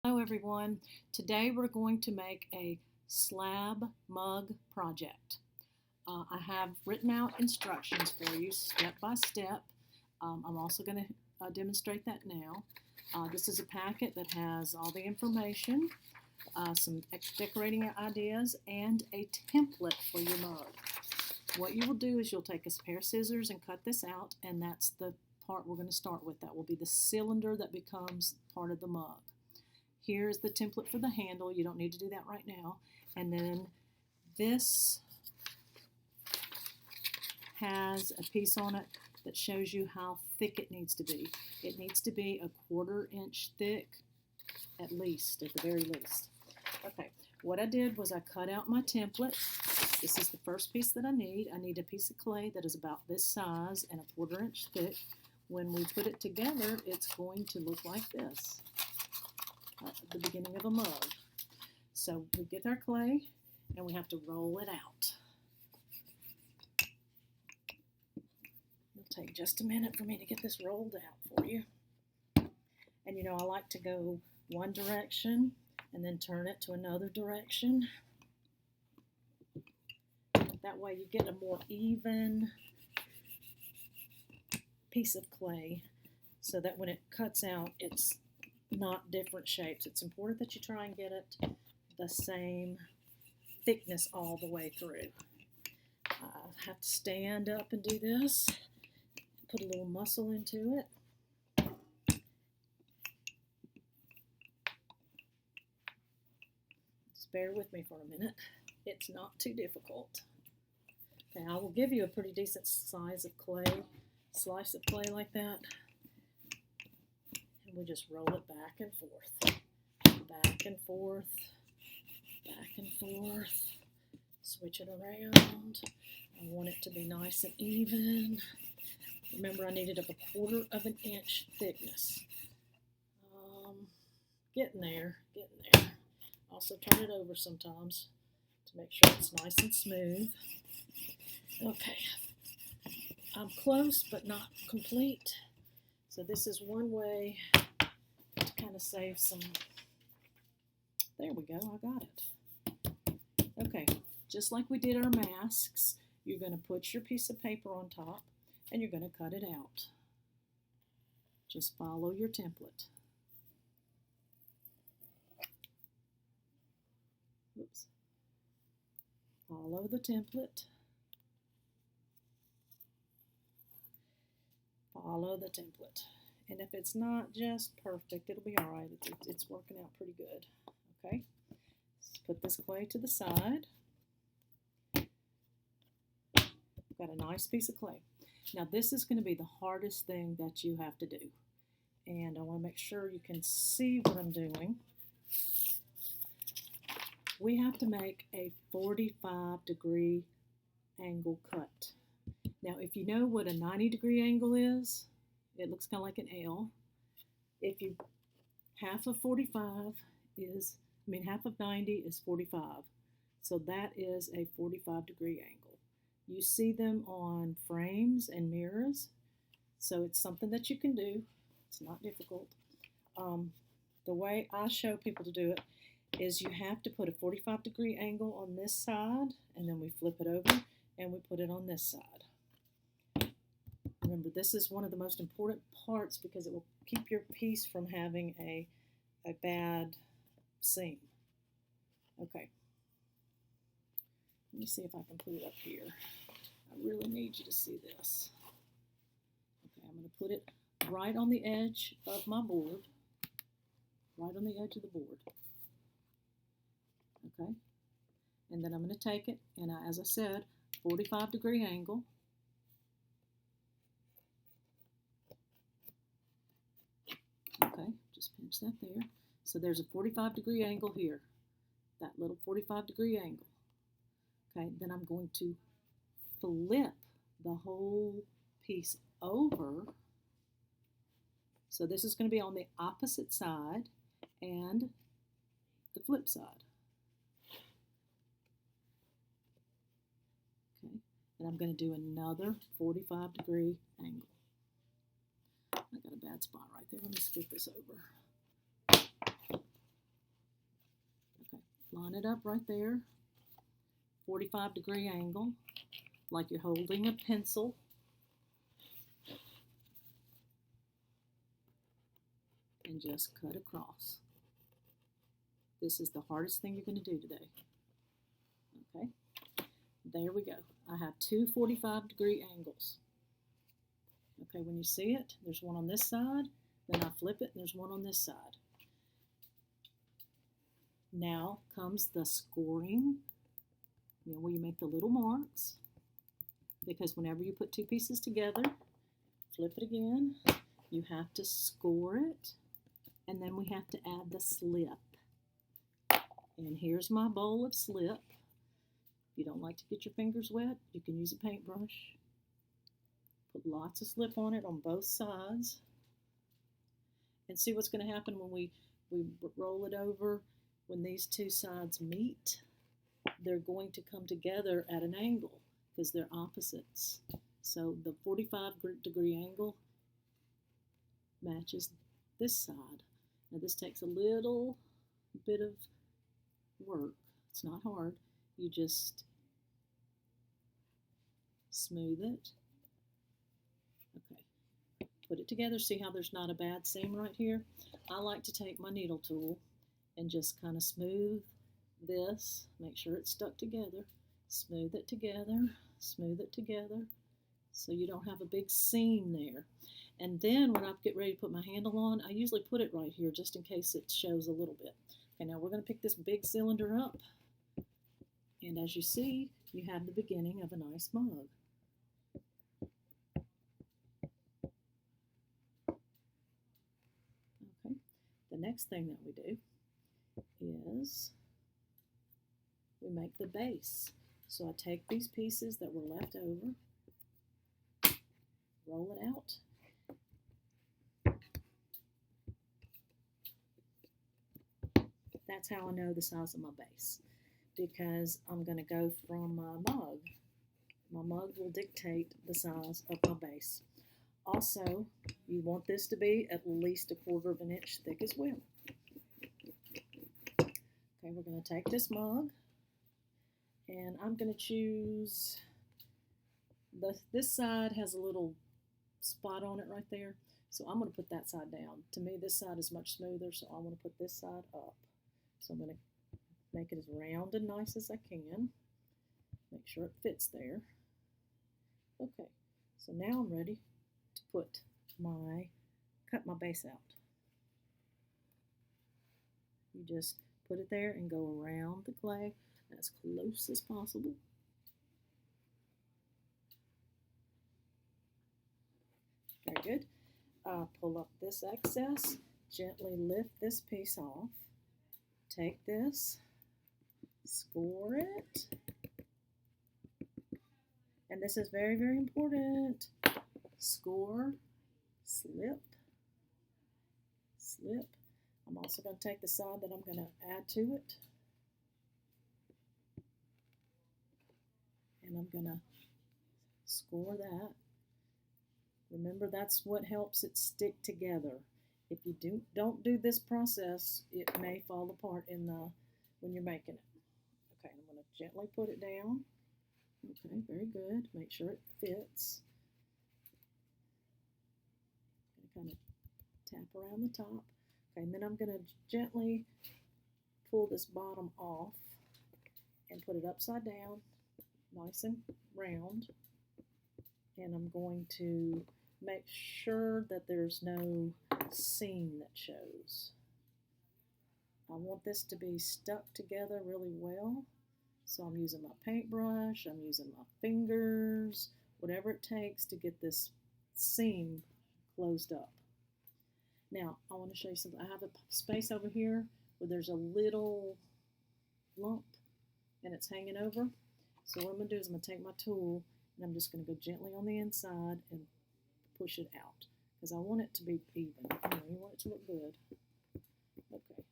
Hello everyone. Today we're going to make a slab mug project. I have written out instructions for you step by step. I'm also going to demonstrate that now. This is a packet that has all the information, some decorating ideas, and a template for your mug. What you will do is you'll take a pair of scissors and cut this out, and that's the part we're going to start with. That will be the cylinder that becomes part of the mug. Here's the template for the handle. You don't need to do that right now. And then this has a piece on it that shows you how thick it needs to be. It needs to be a 1/4 inch thick, at least, at the very least. Okay, what I did was I cut out my template. This is the first piece that I need. I need a piece of clay that is about this size and a 1/4 inch thick. When we put it together, it's going to look like this. At the beginning of a mug. So we get our clay and we have to roll it out. It'll take just a minute for me to get this rolled out for you. And you know, I like to go one direction and then turn it to another direction. That way you get a more even piece of clay so that when it cuts out, it's not different shapes. It's important that you try and get it the same thickness all the way through. I have to stand up and do this, put a little muscle into it. Just bear with me for a minute. It's not too difficult. Okay, I will give you a pretty decent size of clay, slice of clay like that. We just roll it back and forth, back and forth, back and forth, switch it around. I want it to be nice and even. Remember, I needed of a 1/4 inch thickness. Getting there. Also turn it over sometimes to make sure it's nice and smooth. Okay, I'm close but not complete. So this is one way to kind of save some. There we go, I got it. Okay, just like we did our masks, you're going to put your piece of paper on top and you're going to cut it out. Just follow your template. Oops. Follow the template. Follow the template. And if it's not just perfect, it'll be all right. It's working out pretty good. Okay, let's put this clay to the side. Got a nice piece of clay. Now this is going to be the hardest thing that you have to do. And I want to make sure you can see what I'm doing. We have to make a 45-degree angle cut. Now, if you know what a 90-degree angle is, it looks kind of like an L. Half of 90 is 45. So that is a 45-degree angle. You see them on frames and mirrors. So it's something that you can do. It's not difficult. The way I show people to do it is you have to put a 45-degree angle on this side, and then we flip it over and we put it on this side. Remember, this is one of the most important parts because it will keep your piece from having a bad seam. Okay. Let me see if I can put it up here. I really need you to see this. Okay, I'm going to put it right on the edge of my board. Right on the edge of the board. Okay. And then I'm going to take it, and as I said, 45-degree angle. Okay, just pinch that there. So there's a 45-degree angle here, that little 45-degree angle. Okay, then I'm going to flip the whole piece over. So this is going to be on the opposite side and the flip side. Okay, and I'm going to do another 45-degree angle. I got a bad spot right there. Let me scoot this over. it up right there, 45-degree angle, like you're holding a pencil. And just cut across. This is the hardest thing you're going to do today. Okay, there we go. I have two 45-degree angles. Okay, when you see it, there's one on this side, then I flip it, and there's one on this side. Now comes the scoring, where you make the little marks, because whenever you put two pieces together, flip it again, you have to score it, and then we have to add the slip. And here's my bowl of slip. If you don't like to get your fingers wet, you can use a paintbrush. Put lots of slip on it on both sides. And see what's going to happen when we roll it over. When these two sides meet, they're going to come together at an angle because they're opposites. So the 45-degree angle matches this side. Now this takes a little bit of work. It's not hard. You just smooth it. Okay. Put it together. See how there's not a bad seam right here? I like to take my needle tool and just kind of smooth this. Make sure it's stuck together. Smooth it together. Smooth it together. So you don't have a big seam there. And then when I get ready to put my handle on, I usually put it right here just in case it shows a little bit. Okay, now we're going to pick this big cylinder up. And as you see, you have the beginning of a nice mug. Okay, the next thing that we do is we make the base. So I take these pieces that were left over, roll it out, that's how I know the size of my base, because I'm going to go from my mug. My mug will dictate the size of my base. Also, you want this to be at least 1/4 of an inch thick as well. Okay, we're going to take this mug, and I'm going to choose, this side has a little spot on it right there, so I'm going to put that side down. To me, this side is much smoother, so I want to put this side up. So I'm going to make it as round and nice as I can. Make sure it fits there. Okay, so now I'm ready to cut my base out. You just put it there and go around the clay as close as possible. Very good. Pull up this excess, gently lift this piece off. Take this, score it, and this is very, very important. Score, slip, slip. I'm also going to take the side that I'm going to add to it, and I'm going to score that. Remember, that's what helps it stick together. If you don't do this process, it may fall apart when you're making it. Okay, I'm going to gently put it down. Okay, very good. Make sure it fits. Kind of tap around the top. Okay, and then I'm going to gently pull this bottom off and put it upside down, nice and round. And I'm going to make sure that there's no seam that shows. I want this to be stuck together really well. So I'm using my paintbrush, I'm using my fingers, whatever it takes to get this seam closed up. Now, I want to show you something. I have a space over here where there's a little lump and it's hanging over. So what I'm going to do is I'm going to take my tool and I'm just going to go gently on the inside and push it out because I want it to be even. You want it to look good. Okay.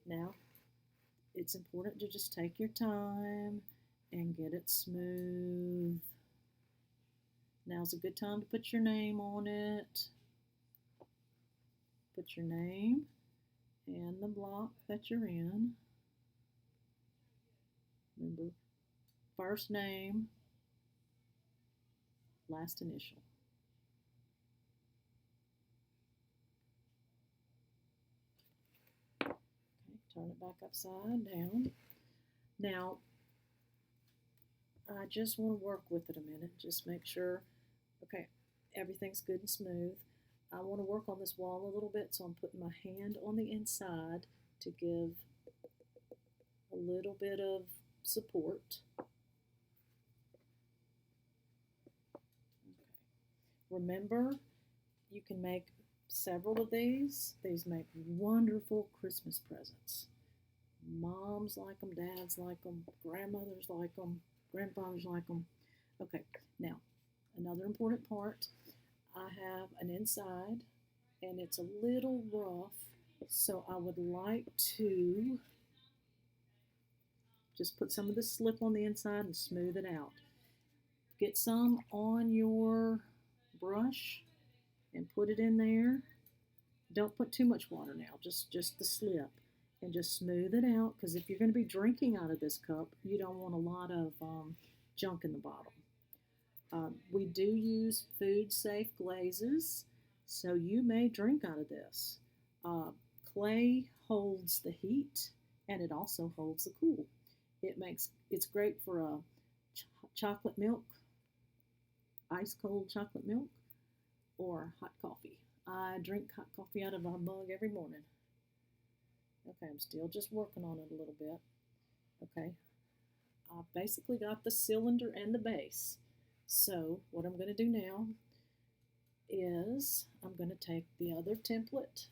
Now, it's important to just take your time and get it smooth. Now's a good time to put your name on it. Put your name and the block that you're in. Remember, first name, last initial. Okay, turn it back upside down. Now, I just want to work with it a minute. Just make sure, okay, everything's good and smooth. I want to work on this wall a little bit, so I'm putting my hand on the inside to give a little bit of support. Okay. Remember, you can make several of these. These make wonderful Christmas presents. Moms like them, dads like them, grandmothers like them, grandfathers like them. Okay, now, another important part. I have an inside, and it's a little rough, so I would like to just put some of the slip on the inside and smooth it out. Get some on your brush and put it in there. Don't put too much water now, just the slip, and just smooth it out, because if you're going to be drinking out of this cup, you don't want a lot of junk in the bottom. We do use food-safe glazes, so you may drink out of this. Clay holds the heat, and it also holds the cool. It's great for a chocolate milk, ice cold chocolate milk, or hot coffee. I drink hot coffee out of a mug every morning. Okay, I'm still just working on it a little bit. Okay, I've basically got the cylinder and the base. So what I'm going to do now is I'm going to take the other template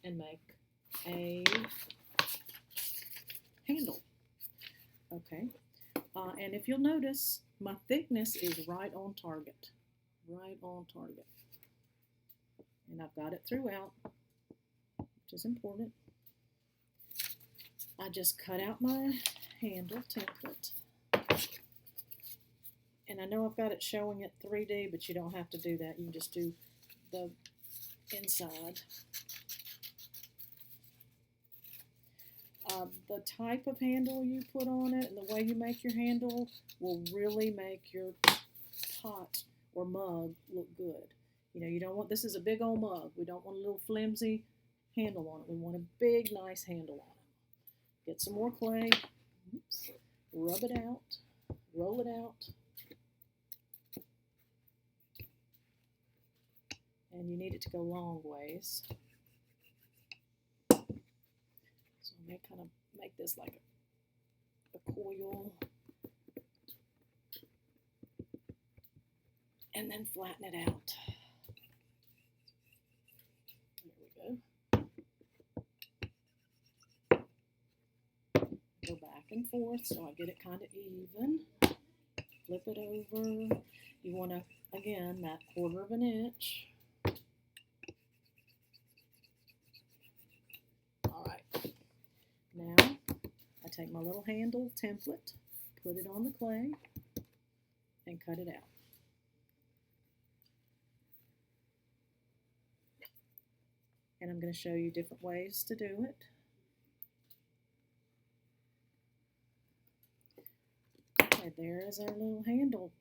and make a handle. Okay, and if you'll notice, my thickness is right on target. Right on target. And I've got it throughout, which is important. I just cut out my handle template. And I know I've got it showing it 3D, but you don't have to do that. You can just do the inside. The type of handle you put on it and the way you make your handle will really make your pot or mug look good. You know, you don't want, this is a big old mug. We don't want a little flimsy handle on it. We want a big, nice handle on it. Get some more clay. Oops. Rub it out. Roll it out. And you need it to go long ways. So I may kind of make this like a coil. And then flatten it out. There we go. Go back and forth so I get it kind of even. Flip it over. You want to, again, that 1/4 of an inch. All right. Now, I take my little handle template, put it on the clay, and cut it out. And I'm going to show you different ways to do it. Okay, there is our little handle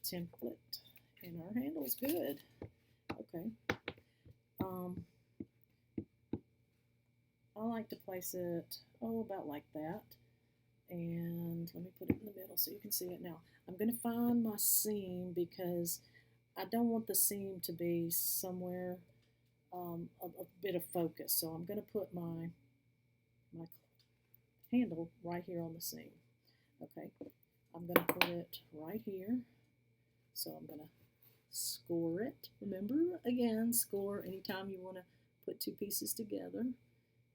template. And our handle's good. Okay. I like to place it, about like that. And let me put it in the middle so you can see it now. I'm going to find my seam because I don't want the seam to be somewhere a bit of focus. So I'm going to put my handle right here on the seam. Okay, I'm going to put it right here. So I'm going to score it. Remember, again, score anytime you want to put two pieces together.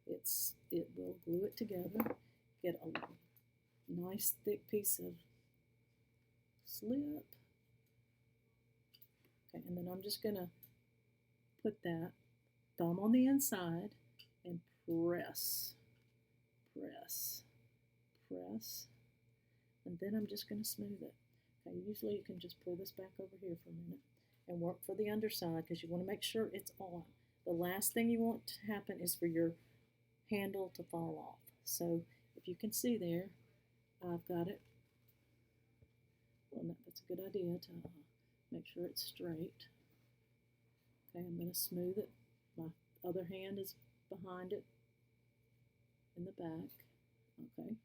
It will glue it together. Get a nice thick piece of slip. Okay, and then I'm just going to put that thumb on the inside and press, press, press, and then I'm just going to smooth it. Okay, usually you can just pull this back over here for a minute and work for the underside because you want to make sure it's on. The last thing you want to happen is for your handle to fall off. So if you can see there, I've got it. Well, that's a good idea to make sure it's straight. Okay, I'm going to smooth it. My other hand is behind it in the back. Okay,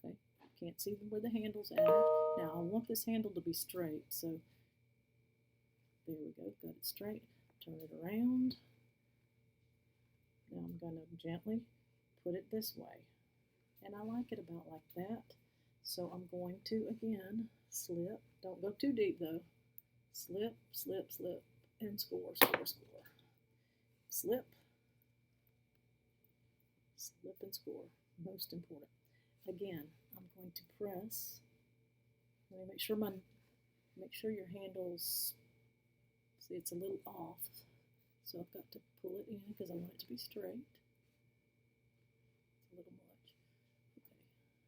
okay. Can't see where the handle's at. Now I want this handle to be straight, so there we go. Got it straight. Turn it around. Now I'm going to gently put it this way. And I like it about like that. So I'm going to, again, slip. Don't go too deep though. Slip, slip, slip, and score, score, score. Slip, slip, and score. Most important. Again, I'm going to press. Let me make sure your handles, see it's a little off. So I've got to pull it in because I want it to be straight. It's a little much. Okay,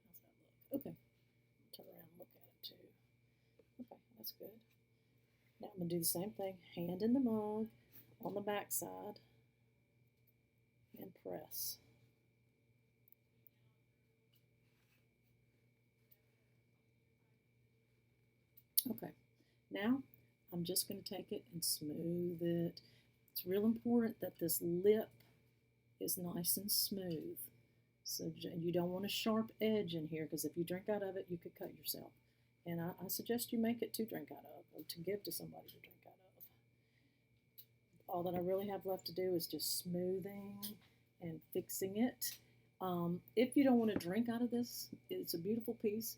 how's that look? Okay, turn around and look at it too. Okay, that's good. Now I'm going to do the same thing. Hand in the mug on the back side and press. Okay, now I'm just going to take it and smooth it. It's real important that this lip is nice and smooth. So you don't want a sharp edge in here because if you drink out of it, you could cut yourself. And I suggest you make it to drink out of or to give to somebody to drink out of. All that I really have left to do is just smoothing and fixing it. If you don't want to drink out of this, it's a beautiful piece.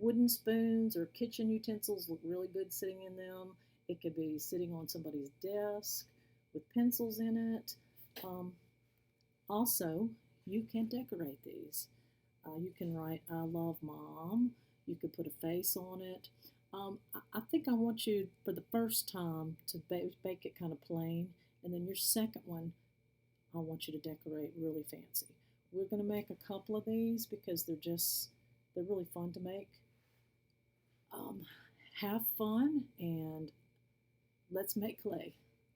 Wooden spoons or kitchen utensils look really good sitting in them. It could be sitting on somebody's desk with pencils in it. Also, you can decorate these. You can write, I love mom. You could put a face on it. I think I want you, for the first time, to bake it kind of plain. And then your second one, I want you to decorate really fancy. We're going to make a couple of these because they're really fun to make. Have fun and let's make clay.